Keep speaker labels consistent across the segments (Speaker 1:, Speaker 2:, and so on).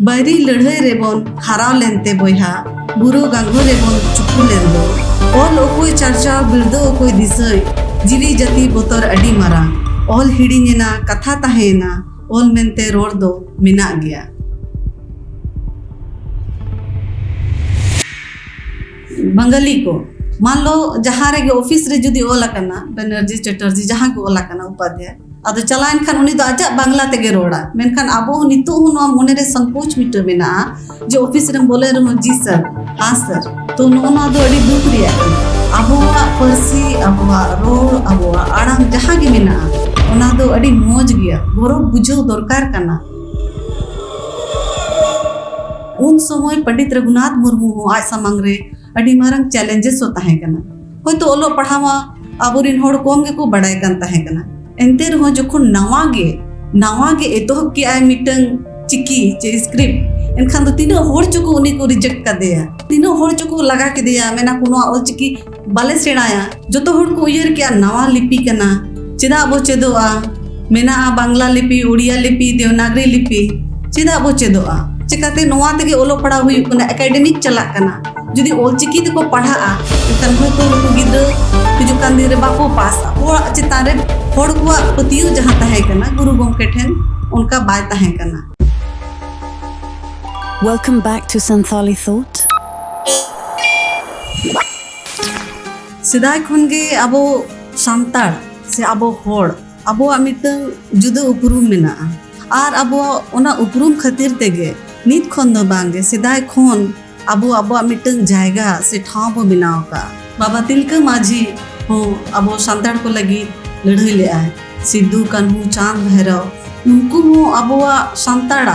Speaker 1: बायरी लड़ाई रेबन हाराव लेनते बोया बुरो गांगो रेबन चुपू लेन दो ऑल ओकोई चर्चा बिरदो ओकोई दिसई जीवी जाति बोतर अडी मारा ऑल हिड़ीना कथा ताहेना ऑल मेनते रोड दो मिना गया। बंगाली को मान लो जहाँ रे ऑफिस रे जुदी ओला कना बनर्जी चटर्जी जहाँ को ओला कना उपाध्याय अदो चलाइन खान उनी दो आजा बांग्ला तेगे रोड़ा मेनखान आबो नितो हुनो मोने रे संकोच मिट मेना जो ऑफिस रे बोले रहो जी सर हाँ सर तो नोना दो अड़ी दुख रिया आबोआ परसी आबोआ रोड आबोआ आड़ांग जहाँ गे मेना ओना दो अड़ी मौज गया गौरव बुझो दरकार कना। उन समय पंडित रघुनाथ मुर्मू हो आज सामंग रे अड़ी मारंग चैलेंजेस होता है कना होय तो ओलो पढ़ावा आबोरिन होड़ कोम गे को बड़ाय कांता है कना एंते रहो जखन नावा गे एतोहब के आय मिटंग चिकी चे स्क्रिप्ट एनखान दो तीनो होड़ चको उनी को रिजेक्ट कर दिया तीनो होड़ चको लगा के दिया मेना कोनो ऑल चिकी बाले सेणाया जतो होड़ को उयर के नावा लिपि कना चेदा बो चेदोआ मेना बांग्ला लिपि उड़िया लिपि देवनागरी लिपि चेदा बो चेदोआ चिकाते नोवा तेगे ओलो पढ़ा हुई कना एकेडमिक चला कना जुदी ऑल चिकी ते को पढ़ाआ एनखान होय तो गिद्र हिजु कान दिन रे बाको पास होड़ चितारे होड़ को पतियो जहाँ ताहे कना गुरु गोमके ठेन उनका बाय ताहे कना।
Speaker 2: Welcome back to Santhali Thought.
Speaker 1: सिदाय खन गे आबो सांताड़ से आबो होड़ आबो मिटंग जुदा उपरूम मेना आर आबो ओना उपरूम खातिर तेगे नित खन दो बांगे सिदाय खन आबो मिटंग जायगा से ठाव बो बनाव का बाबा तिलका माझी हो आबो सांताड़ को लगी लड़ाई ले आए सिद्धू कान्हू चांद भैरव उनको हो आबोआ सांताड़ा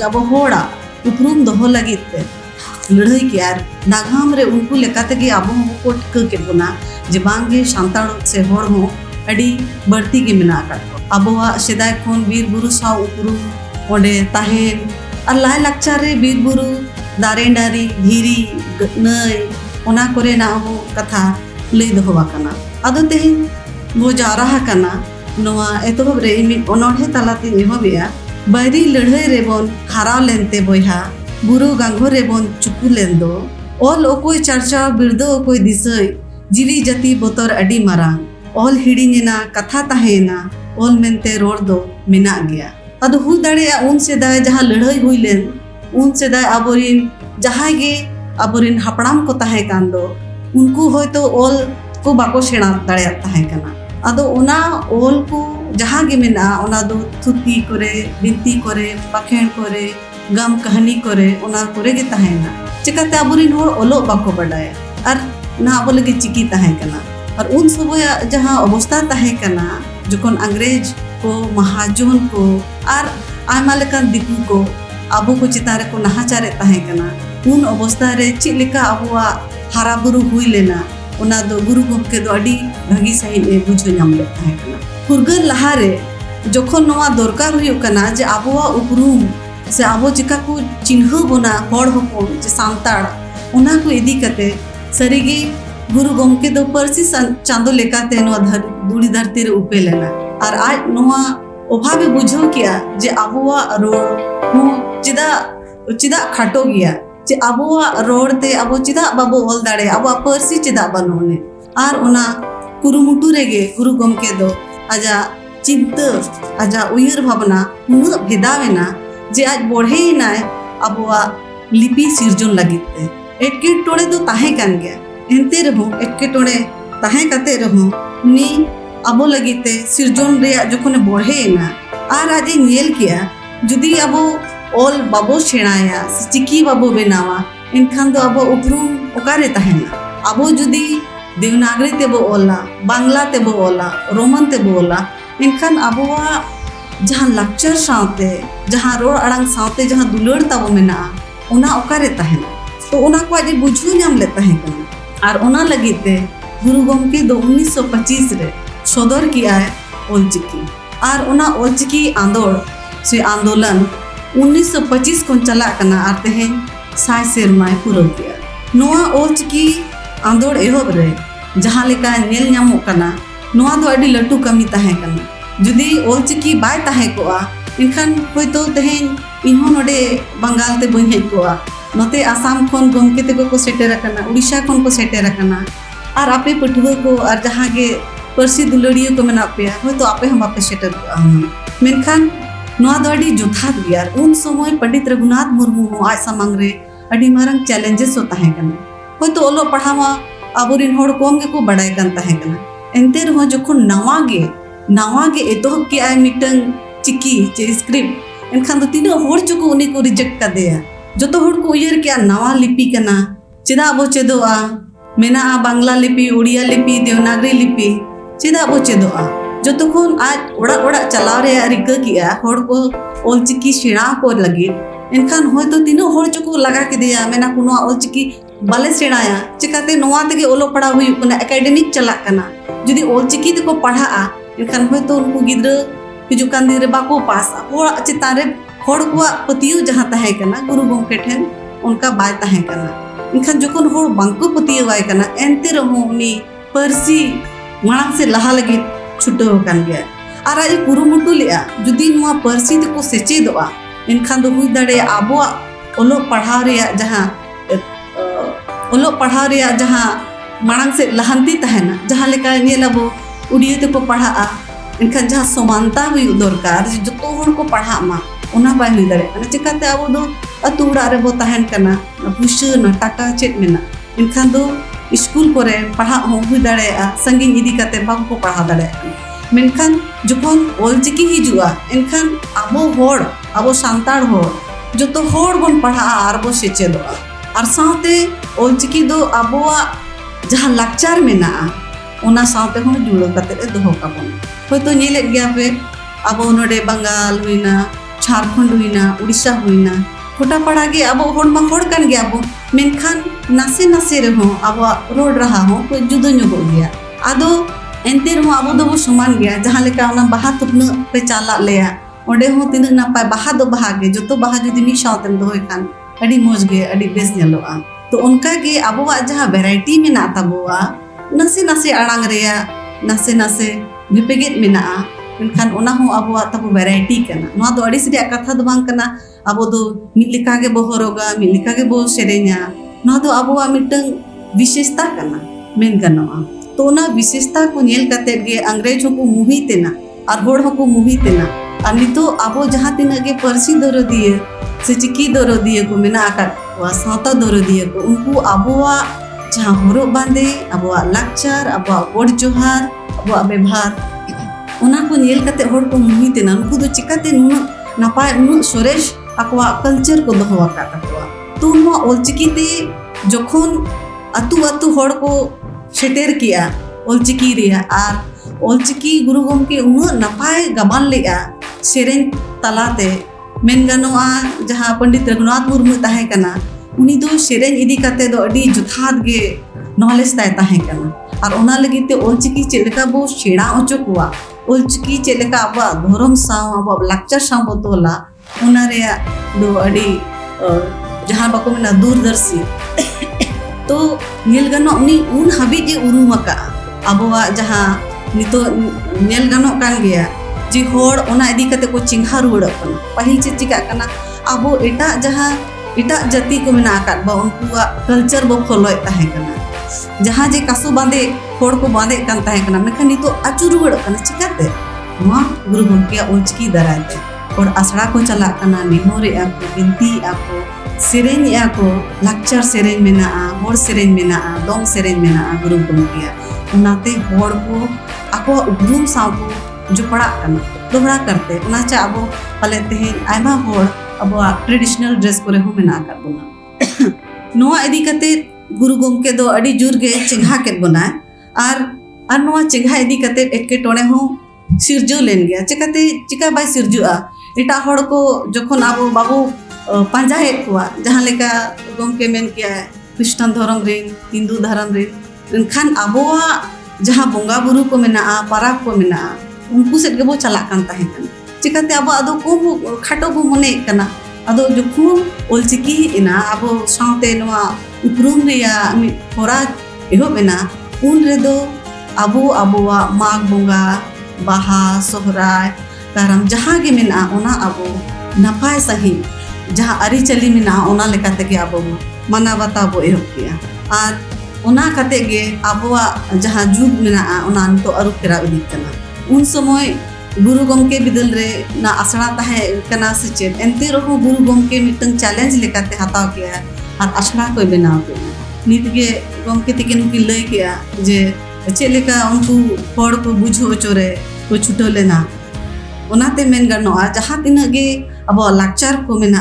Speaker 1: आबो होड़ा उपरूम दोहो लगी ते लड़ाई के यार नागाम रे उनको लेकाते के आबो को ठिक के बोना जे बांगे सांताड़ से होड़ हो अड़ी बढ़ती के मिना का आबोआ सेदाय खन बीर बुरु साव उपरूम ओंडे ताहेन और लाय लाक्चार रे बीर बुरु दारे डारी धीरी नई ओना करे ना हो कथा लई दोहवा कना आदो तेहिन वो जा रहा कना नोआ एतोहब रे इमी ओनोढे तालाते एहोबिया बायरी लड़ाई रेबन हाराव लेनते बोया बुरु गांगो रेबन चुपू लेन दो ऑल ओकोई चर्चा बिरदो ओकोई दिसई जीवी जाति बोतर अडी मारा ऑल हिड़ीना कथा ताहेना ऑल मेनते रोड दो मिना गया अदो हुई दाड़े उन सेदाय जहाँ लड़ाई हुई लेन उन सेदाय आबोरिन जहाँ गे आबोरिन हापड़ाम को ताहे कान दो उनको होय तो ऑल को बाको सेणा दाड़े ताहे कना अदो ओना ऑल को जहाँ गे मेना ओना दो थुती करे बिनती करे पाखेण करे गम कहानी करे ओना करे गे ताहेना चिकाते आबोरिन होड़ ओलो बाको बडाय और ना आबो लगे चिकी ताहे कना और उन समय जहाँ अवस्था ताहे कना जखन अंग्रेज को महाजन को और आयमा लेकान दिकू को आबो को चितारे को नहाचारे ताहे कना उन अवस्था रे चिलेका आबोआ हारा बुरु हुई लेना ओना दो गुरु गोमके दो अडी भागी सही ए बुझो नाम ले ताहे कना फुरगर लहारे जखन नोआ दरकार हुई कना जे आबोआ उपरूम से आबो चिका को चिन्ह बोना होड़ होपन जे सांताड़ ओना को इदी कते सरीगे गुरु गोमके दो परसी चांदो लेकाते नोआ दूड़ी धरती रे उपे लेना और आज नोआ ओभावे बुझो किया जे आबोआ रोड हो चिदा खाटो गया जे आबोआ रोड ते आबो चिदा बाबो ओल दाड़े आबो परसी चिदा बनोने और ओना कुरुमुटु रेगे गुरु गोमके दो आजा चिंता आजा उयर भावना उन भेदावेना जे आज बढ़े ना आबोआ लिपि सिरजन लगिते एके टोड़े दो ताहे कान गया एनते रहो एके टोड़े ताहे काते रहो नी आबो लगिते सिरजन रे जखने बढ़े ना और आज नेल किया जुदी आबो ऑल बाबो सेणाया चिकी बाबो बेनावा इनखान दो आबो उपरूम ओकारे ताहेना आबो जुदी देवनागरी तेबो ओला बांग्ला तेबो ओला रोमन तेबो ओला इनखान आबोआ जहाँ लाक्चर सावते जहाँ रोड अड़ांग सावते जहाँ दुलड़ ताबो मेना ओना ओकारे ताहेना तो ओना को आज बुझू नाम ले ताहे कना और ओना लगिते गुरु गोमके दो 1925 रे सदर किया है ओलचिकी और ओना ओलचिकी आंदोड़ से आंदोलन 1925 को चला कना और तेहें साय सेरमाय पूरा किया नोआ ओलचिकी आंदोड़ एहोब रे जहाँ लेका नेल ᱧᱟᱢᱚᱜ कना नोआ दो अडी लटू कमी ताहे कना जुदी ओलचिकी बाय ताहे कोआ इनखान होयतो तेहेन इनहो नोडे बंगाल ते बई हेज कोआ नोते आसाम खन गमके ते को सेटेर अकना उड़ीसा खन को सेटेर अकना और आपे पठुआ को और जहाँ के परसी दुलड़िया को मेना पे होयतो आपे हम आपे सेटेर कोआ मेनखान नोआ दो अडी जोथात गया उन समय पंडित रघुनाथ मुर्मू हो आज सामंग रे अडी मारंग चैलेंजेस होता है कना होयतो ओलो पढ़ावा आबोरिन होड़ कोम के को बड़ाई कान ताहे कना एंते रहो जखन नावा गे एतोहब के आय मिटंग चिकी चे स्क्रिप्ट एनखान दो तीनो होड़ चको उनी को रिजेक्ट कर दिया जतो होड़ को उयर के नवा लिपि कना चेदा बो चेदोआ मेना बांग्ला लिपि उड़िया लिपि देवनागरी लिपि चेदा बो चेदोआ जतो खन आज ओड़ा चलाव रे रिका किया होड़ को ओलचिकी सेणा को लगी एनखान होयतो तीनो होड़ चको लगा के दिया मेना कुनो ओलचिकी बाले सेणाया चिकाते नोवा तेगे ओलो पढ़ा हुई कना एकेडमिक चला कना जुदी ओलचिकी ते को पढ़ा एनखान होयतो उनको गिद्र हिजु कान दिन रे बाको पास होड़ चितान रे होड़ को पतियो जहां ताहे कना गुरु गमके ठेन उनका बाय ताहे कना एनखान जखन होड़ बांको पतियो वाय कना एंते रहो उनी परसी मांग से लहा लगी छुटो कान गया आर आई कुरुमुटु लिया जुदी नोवा परसी ते को सेचेदोआ एनखान दो हुई दाड़े आबो ओलो पढ़ाव रे जहां ओलो पढ़ाव रे जहां मांग से लहांती तहना जहां लेका नेलाबो उड़िया ते को पढ़ा इनखान जहाँ समानता हुई दरकार जो होड़ को पढ़ा मा उना बाय हुई दाड़े कना चिकाते आबो दो अतु उड़ा रे बो तहन कना पुइसा न टाका चेक मेना इनखान दो स्कूल करे पढ़ा हो हुई दाड़े संगीन इदी काते बाबू को पढ़ा दाड़े मेनखान जखन ओलचिकी हिजुआ इनखान आबो होड़ आबो सांताड़ होड़ जो तो होड़ बन पढ़ा आर बो सेचेदोआ और साथे ओलचिकी दो आबोआ जहाँ लाचार मेना ओना साथे हो जुड़ो काते दोहो काबोन होयतो नेले गया पे अब नोडे बंगाल हुईना झारखंड हुईना उड़ीसा हुईना खोटा पड़ा गे अब होड़ मा होड़ कान गया अब मेनखान नासे नासे रहो अब रोड रहा हो कोई जुदो ᱧᱚᱜᱚ गया आदो एंते रहो अब दो समान गया जहां लेका ओना बाहा तुपना पे चाला लेया ओडे हो तिना नापाय बाहा दो बाहा गे जतो बाहा जुदी मी सावतेम दोय खान अडी मोज गे अडी बेस नेलोआ तो उनका गे अबवा जहां वैरायटी मेना ताबोआ नासे नासे आड़ांग रेया नासे नासे विपेगेट मेना मेनखान ओना हो अबवा ताबो वैरायटी कना नोआ दो अडी सिरिया कथा दो बांग कना अबो दो मिद लेका गे बो हरोगा मिद लेका गे बो सेरे냐 नोआ दो अबवा मिटंग विशेषता कना मेन गनोआ तो ओना विशेषता को नेल कते गे अंग्रेज को मुही तेना और होड़ को मुही तेना और नितो अबो जहां तिना गे परसी दरो दिए से चिकी दरो दिए को मेना आका वा सावता दरो दिए को उनको अबवा जहां होरो बांधे अबवा लाचार अबवा गोड़ जोहार अबवा व्यवहार ओना को नेल कते होड़ को मुही तेना उनको दो चिकाते नुन नापाय नु सुरेश अकवा कल्चर को दोहो आका तकवा तो नो ओलचिकी ते जखन अतु अतु होड़ को सेटेर किया ओलचिकी रिया आर ओलचिकी गुरु गमके उन नापाय गाबान लेया सेरेन तलाते मेन गानोआ जहां पंडित रघुनाथ मुर्मू ताहे कना उनी दो सेरेन इदी काते दो अडी जुथात गे नॉलेज ताय ताहे कना और ओना लगी ते ओलचिकी चेलेका बो सेड़ा ओचो कोआ ओलचिकी चेलेका अब धर्म साव अब लाक्चर साव बोतोला ओना रे दो अडी जहां बाको मेना दूरदर्शी तो नेल गानो उनी उन हाबी जे उरुमका अबवा जहां नितो नेल गानो कान गया जी होड़ ओना इदी कते को चिंघा रुड़ कना पहिल चे चिका कना अबो एटा जहां एटा जाति को मेना आकात बा उनकुआ कल्चर बो फॉलो ताहे कना जहां जे कासो बांधे होड़ को बांधे कान ताहे कना मेखा नितो आचु रुड़ कना चिकाते मा गुरु गमके ओलचिकी दराते और आसड़ा को चला कना नेहोरे आपको बिनती आपको सेरेन आपको लाक्चर सेरेन मेना होड़ सेरेन मेना दोंग सेरेन मेना गुरु गमके उनाते होड़ को आको उपरुम साव को जुपड़ा कना दोहरा करते उना चा अब पले तेहेन आयमा होड़ अब ट्रेडिशनल ड्रेस को हो मेना कर बोना नोआ इदी कते गुरु गमके दो अडी जुर गे चिंघा के बोना आर नोआ चिंघा इदी कते एके टोणे हो सिरजो लेन गया चिकाते चिका बाय सिरजुआ एटा होड़ को जखन अब बाबू पांजा हेड कोआ जहां लेका गमके मेन किया क्रिश्चियन धर्म रे हिंदू धर्म रे एनखान अबोआ जहां बोंगा बुरु को मेना पाराब को मेना उनको सेट गेबो चला कान ताहे कना चिकाते अब आदो को खाटो बो मने कना आदो जखन ओलचिकी इना अब सावते नोआ उपरुम रेया मि होरा एहो मेना उन रे दो अबो अबोआ माग बोंगा बाहा सोहराय ᱠᱟᱨᱟᱢ ᱡᱟᱦᱟᱸ ᱜᱮ ᱢᱮᱱᱟᱜᱼᱟ ᱚᱱᱟ ᱟᱵᱚ ᱱᱟᱯᱟᱭ ᱥᱟᱺᱦᱤᱡ ᱡᱟᱦᱟᱸ ᱟᱹᱨᱤᱪᱟᱹᱞᱤ ᱢᱮᱱᱟᱜᱼᱟ ᱚᱱᱟ ᱞᱮᱠᱟ ᱛᱮᱜᱮ ᱟᱵᱚ ᱢᱟᱱᱟᱣ ᱵᱟᱛᱟᱣ ᱵᱚ ᱮᱦᱚᱵ ᱠᱮᱜᱼᱟ ᱟᱨ ᱚᱱᱟ ᱠᱟᱛᱮ ᱜᱮ ᱟᱵᱚᱣᱟᱜ ᱡᱟᱦᱟᱸ ᱡᱩᱜᱽ ᱢᱮᱱᱟᱜᱼᱟ ᱚᱱᱟ ᱱᱤᱛᱚᱜ ᱟᱹᱨᱩ ᱯᱷᱮᱨᱟᱣ ᱤᱫᱤᱜ ᱠᱟᱱᱟ ᱩᱱ ᱥᱚᱢᱚᱭ गुरु गमके बिदल रे ना आसड़ा ताहे कना से चेत एंते रहो गुरु गमके मिटन चैलेंज लेकाते हताव किया और आसड़ा को बनाव के नित गे गमके तिकिन की लय किया जे चे लेका उनको हड़ को बुझो चोरे को छुटो लेना ओनाते मेन गनोआ जहां तिना गे अब लाक्चर को मेना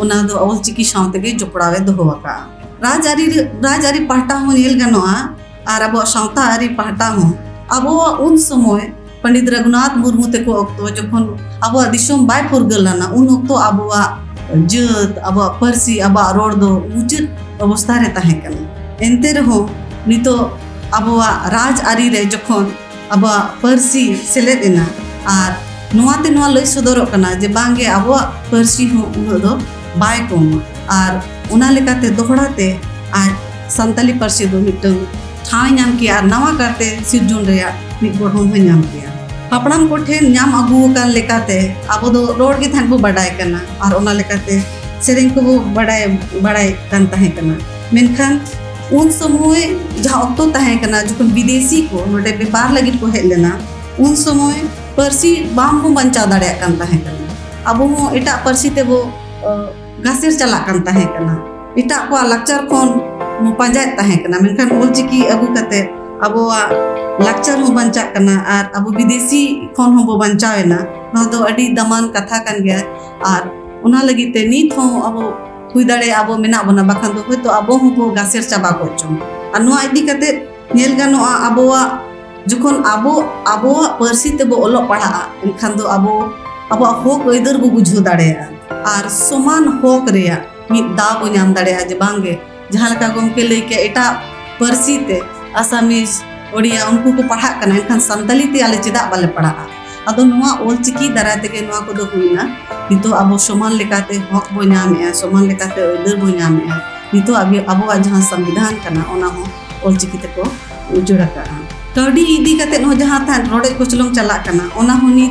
Speaker 1: ओना दो ऑलचिकी सावते गे जोपड़ावे दोहोका राजारी पाहटा हो नेल गनोआ और अब सावता आरी पाहटा हो अब उन समय पंडित रघुनाथ मुर्मू तेको अक्तो जखन अब दिसोम बाय फुरगलाना उन अक्तो अब जत अब परसी अब रोड दो मुचाद अवस्था रे ताहे कना एंते रहो नितो अब राज आरी रे जखन अब परसी सेलेद एना आर नोआते नोआ लय सदरक कना जे बांगे अब परसी हो उन दो बाय कोम आर उना लेकाते दोहड़ाते आज संताली परसी दो मिटन ठाव नाम की आर नवा करते सिरजुन रे मिट गठन हो नाम किया हापड़ाम को ठेन नाम अगू कान लेकाते आबो दो रोड के थान बो बडाय कना और ओना लेकाते सेरेंग को बो बडाय कान ताहे कना मेनखान उन समय जहां अक्तो ताहे कना जखन विदेशी को नोडे व्यापार लगित को हेज लेना उन समय परसी बाम बो बंचा दाड़े कान ताहे कना आबो हो एटा परसी ते बो गासेर चला कान ताहे कना एटा को लाक्चर कोन मो पांजाय ताहे कना मेनखान ओलचिकी अगू कते अब लाक्चर हो बंचा करना और अब विदेशी खन हो बंचावेना ना दो अडी दमान कथा कन गया और उना लगी ते नीत हो अब हुई दाड़े अब मेना बना बाखान दो होय तो अब हो बो गासेर चाबा को चो और नुआ इदी कते नेल गानोआ अबोआ जखन अब परसी ते बो ओलो पढ़ा एनखान दो अब होक अइदर बो बुझो दाड़ेया और समान होक रेया मिद दा बो नाम दाड़ेया जे बांगे जहां लका गमके लई के एटा परसी ते आसामीज ओडिया उनको को पढ़ा कना एनखान संताली ते आले चेदा बाले पढ़ा अदो नुआ ओलचिकी दाराय तेगे नुआ को दो हुइना नितो अब समान लेकाते हक बो नामेया समान लेकाते अइदर बो नामेया नितो अब जहां संविधान कना ओना हो ओलचिकी ते को उजड़ा का कवडी इदी कते नो जहां थान रोडे को चलम चला कना ओना हो नि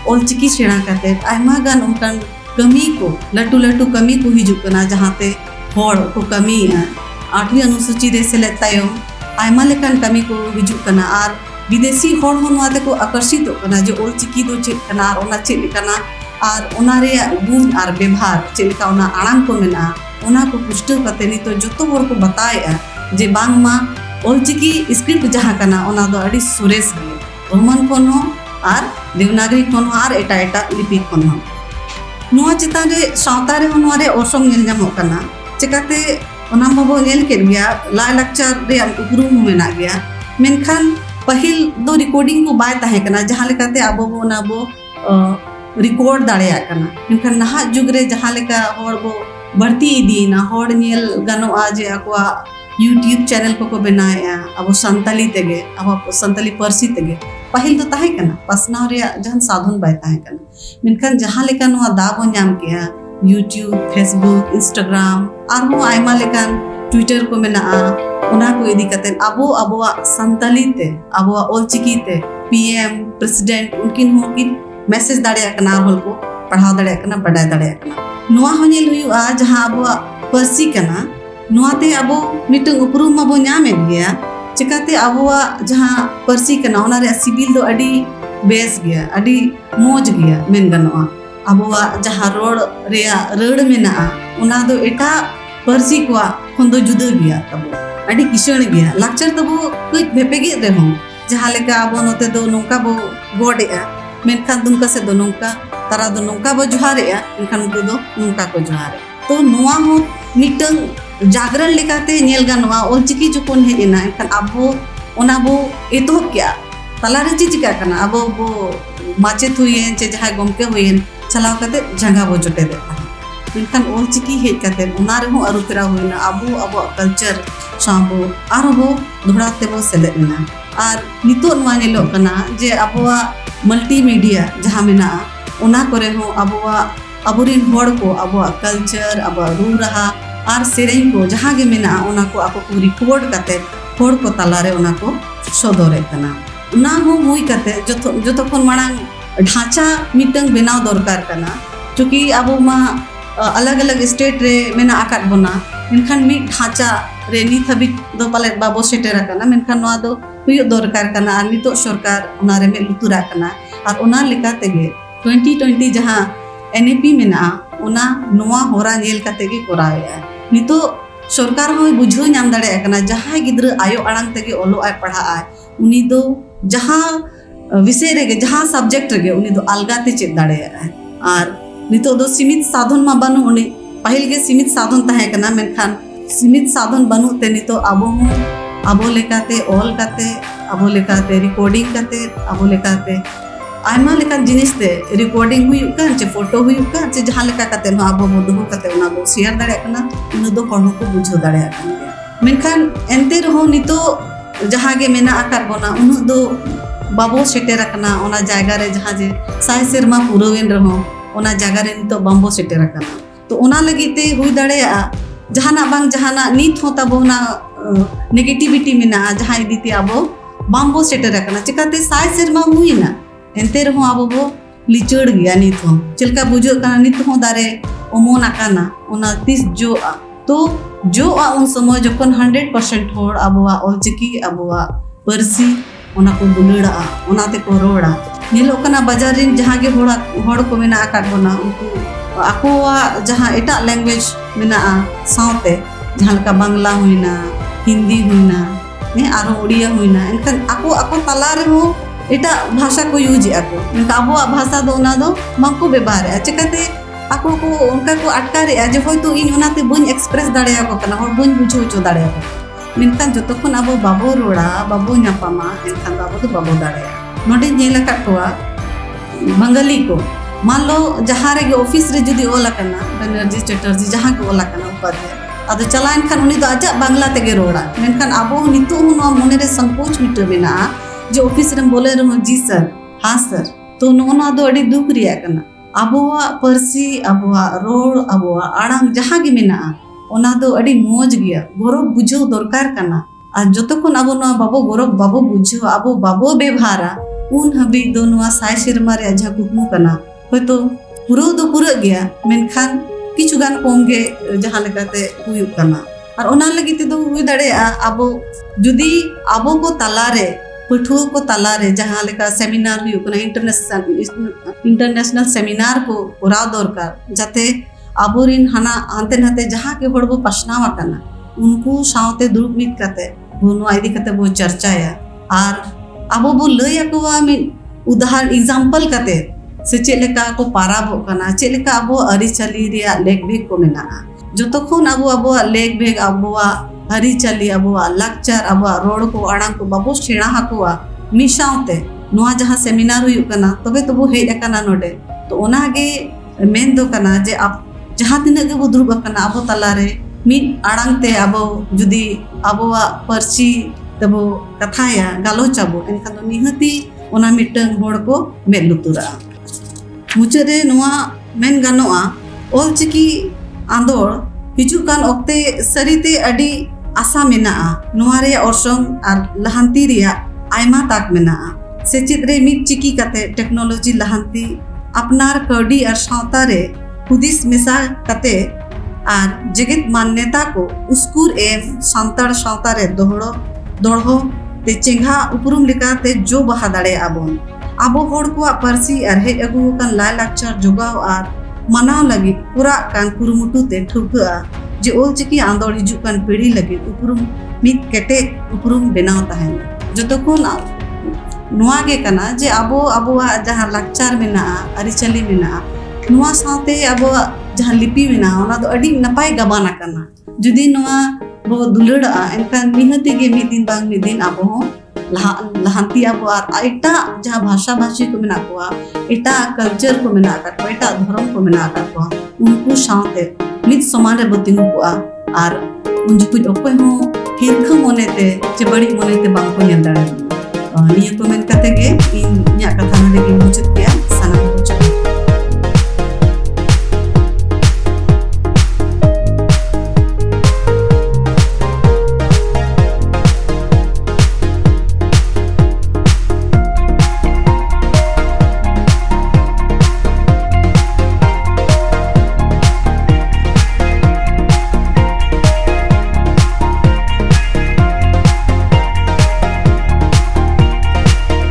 Speaker 1: ओलचिकी सेणा कते आयमा गान उनकान कमी को लटू कमी को हिजु कना जहां ते होड़ को कमी 8वीं अनुसूची रे सेलेद तायम आयमा लेकान कमी को हिजु कना और विदेशी होड़ हो नोआ को आकर्षित कना जे ओलचिकी दो चेक कना और ओना चेक कना और ओना रे गुण और व्यवहार चेलका ओना आड़ाम को मेना ओना को पुष्टि कते नितो जतो होड़ को बताया जे बांगमा ओलचिकी स्क्रिप्ट जहां कना ओना दो अडी सुरेश गे रोमन कोन हो और देवनागरी कोन हो और एटा लिपि कोन हो नोआ चितान रे सावता रे नोआ रे ओसंग नेल जामो कना चिकाते ओना बाबो नेल के गया लाय लाक्चर रे उपरुम मेना गया मेनखान पहिल दो रिकॉर्डिंग को बाय ताहे कना जहां लेकाते अबो ओना बो रिकॉर्ड दाड़ेया कना मेनखान नहा जुग रे जहां लेका होड़ बो बढ़ती इदीना होड़ नेल गानोआ जे अकवा यूट्यूब चैनल को बनाया अब संताली तेगे अब संताली परसी तेगे पहिल तो ताहे कना पसनाव रे जहां साधन बाय ताहे कना मेनखान जहां लेका नोआ दाबो नाम किया यूट्यूब फेसबुक इंस्टाग्राम और हो आयमा लेकान ट्विटर को मेना ओना को इदी कते अब संताली ते अब ओलचिकी ते पीएम प्रेसिडेंट उनकिन हो कि मैसेज दाड़े कना होल को पढ़ाव दाड़े कना बडाय दाड़े कना नोआ हो नेल हुआ जहां अब परसी कना नोआते अब मिटंग उपरुम अब नामे गया चिकाते अब जहां परसी कना ओना रे सिविल दो अडी बेस गया अडी मोज गया मेन गनोआ अब जहां रोड रे रड़ मेना ओना दो एटा परसी को खन दो जुदा गया तब अडी किसण गया लाक्चर तब कई भेपेगे रे हो जहां लेका अब नोते दो नोका बो गोडेया मेनखान दुनका से दो नोका तारा दो नोका बो जोहारेया मेनखान उनको दो नोका को जोहारे तो नोआ हो मिटंग जागरण लेकाते नेल गानोआ ओलचिकी जखन हेजना एनखान आबो ओना बो एतोहब क्या तालारे चिका कना आबो बो माचेत हुयेन चे जहां गमके हुयेन चलाव कते जंगा बो जोटे दे मेनखान ओलचिकी हेज कते ओना रे हो अरु फेरा हुयना आबो कल्चर साबो आरो दोहराते बो सेलेना और नितो नोआ नेलो कना जे आबोआ मल्टीमीडिया जहां मेना ओना करे हो आबोरिन होड़ को आबोआ कल्चर आबोआ रू रहा और सेरेंग को जहां गे मेना ओना को आपको को रिकॉर्ड कते होड़ को तालारे ओना को सदोरे कना ना हो हुई कते जतो खन मांग ढांचा मिटंग बेनाव दरकार कना चूंकि अबो मा अलग अलग स्टेट रे मेना आकात बोना मेनखान मिट ढांचा रे नित हबि दो पाले बाबो सेटेर कना मेनखान नोआ दो हुयु दरकार कना आर नितो सरकार ओना रे मे लुतुरा कना आर ओना लेका तेगे 2020 जहां एनएपी मेना ओना नोआ होरा नेल काते गे कोराया नितो सरकार होय बुझो नाम दाड़े कना जहां गिद्र आयो आड़ांग तेगे ओलो आय पढ़ा आय उनी दो जहां विषय रेगे जहां सब्जेक्ट रेगे उनी दो अलगाते चेक दाड़े आर नितो दो सीमित साधन मा बानु उनी पहिल गे सीमित साधन ताहे कना मेनखान सीमित साधन बानु ते नितो आबो लेकाते ऑल काते आबो लेकाते रिकॉर्डिंग काते आबो लेकाते आयमा लेका जिनिस ते रिकॉर्डिंग हुई का चे फोटो हुई का चे जहां लेका काते नो आबो दोहो काते ओना बो शेयर दाड़े कना इन दो हर को बुझो दाड़े कना मेनखान एंते रहो नितो जहां गे मेना आकार बोना उनु दो बाबो सेटेर कना ओना जायगा रे जहां जे साय सेरमा पुरवेन रहो ओना जायगा रे नितो बाम्बो सेटेर कना तो ओना लगिते हुई दाड़े जहाना बांग जहाना नीत होता बोना नेगेटिविटी मेना जहां इदीते आबो बाम्बो सेटेर कना चिकाते साय सेरमा हुई ना एंते रहो आबो बो लिचड़ गया नित हो चिलका बुझो कना नित हो दारे ओमोन आकाना ओना तिस जो तो जो उन समय जखन 100% होड़ आबोआ ऑलचिकी आबोआ परसी ओना को दुलड़ा ओना ते को रोड़ा नेलो कना बाजार रिन जहां गे होड़ को मेना आकाट बोना उनको आकोआ जहां एटा लैंग्वेज मेना साउते जहां का बांग्ला हुइना हिंदी हुइना ने आरो ओडिया हुइना एनखान ako तला रे हो एटा भाषा को यूज आको मेनका आबो भाषा दो ओना दो माको व्यवहार चिकाते ako को उनका को अटकारे जे होयतो इन ओनाते बन एक्सप्रेस दाड़े को कना हो बन बुझो चो दाड़े को मेनखान जतखन आबो बाबो रोड़ा बाबो नापामा एनखान आबो तो बाबो दाड़े नोडे नेला काटवा बंगाली को मान लो जहां रे ऑफिस रे जदी ओला कना बनर्जी चटर्जी जहां के ओला कना उपाध्याय आदो चलाइन खान उनी दो आजा बांग्ला तेगे रोड़ा मेनखान आबो नितो नो मने रे संकोच मिटो मेना जे ऑफिस रे बोले रहो जी सर हां सर तो नोना दो अडी दुख रिया कना आबोआ परसी आबोआ रोड आबोआ आड़ांग जहां गे मेना ओना दो अडी मोज गया गौरव बुझो दरकार कना आ जतखन आबो नो बाबो गौरव बाबो बुझो आबो बाबो व्यवहारा उन हबी दो नो साय सेरमा रे आजा कुकमु कना होयतो पुरो दो पुरो गया मेनखान किछु गान कम गे जहां लेकाते हुयु कना और ओना लगी ते दो हुई दाड़े आबो जुदी आबो को तालारे पठुआ को तालारे जहां लेका सेमिनार हुयु कना इंटरनेशनल सेमिनार को कोराव दरकार जाते आबोरिन हाना हानते नाते जहां के होड़ बो पसनावा कना उनको सावते दुरुब मित काते बोनो आइदी काते बो चर्चाया और आबो बो लया कोवा मि उदाहरण एग्जांपल काते से चेलेका को पाराबो कना चेलेका आबो अरि चली रिया लेख भेग को मेना जतखन आबो लेख भेग आबो हरी चली आबो लाक्चर आबो रोड को आड़ांग को बाबो सेणा हाकोआ मिसावते नोआ जहां सेमिनार हुयु कना तबे तो बो हेज कना नोडे तो ओनागे मेन दो कना जे आप जहां तिना गे बो दुरुब कना आबो तलारे मिद आड़ांग ते आबो जुदी आबोआ परची तबो कथाया गालोचाबो एनखान दो निहती ओना मिटंग होड़ को मेद लुतुरा मुचे रे नोआ मेन गानोआ ऑलचिकी आंदोड़ हिजुकान ओक्ते सरीते अडी आशा मेना नोआ रे ऑर्सोंग आर लहांती रिया आयमा ताक मेना सेचित रे मिद चिकी काते टेक्नोलॉजी लहांती अपनार कौडी और सावता रे हुदिस मेसा काते आर जगत मान्यता को उसकुर एम सांतार सावता रे दोड़ो ते चेंगा उपरुम लेकाते जो बहा दाड़े आबोन आबो होड़ को परसी और हेज अगु कान लाय लाक्चर जोगाव आर मनाव लगी पूरा कान कुरुमुटु ते ठुका जे ओलचिकी आंदोड़ हिजुकान पीढ़ी लगी उपरुम मिद केटे उपरुम बेनाव ताहेन जतखन नोआ गे कना जे आबोआ जहां लाक्चर मेना अरिचली मेना नोआ साथे आबोआ जहां लिपि मेना ओना दो अडी नपाय गबाना कना जुदी नोआ बो दुलड़ा एनखान निहती गे मिद दिन बांग मिद दिन आबो लहांती आबो आर एटा जहां भाषा भाषी को मेना कोआ एटा कल्चर को मेना का एटा धर्म को मेना का को उनको साथे मिद समान रे बतिंगु कोआ आर उन जुकुज ओकोय हो हिरखा मोनेते चे बड़ी मोनेते बांग को नेल दाड़े निया तो मेन कते गे इन न्या कथा नडे गे मुचत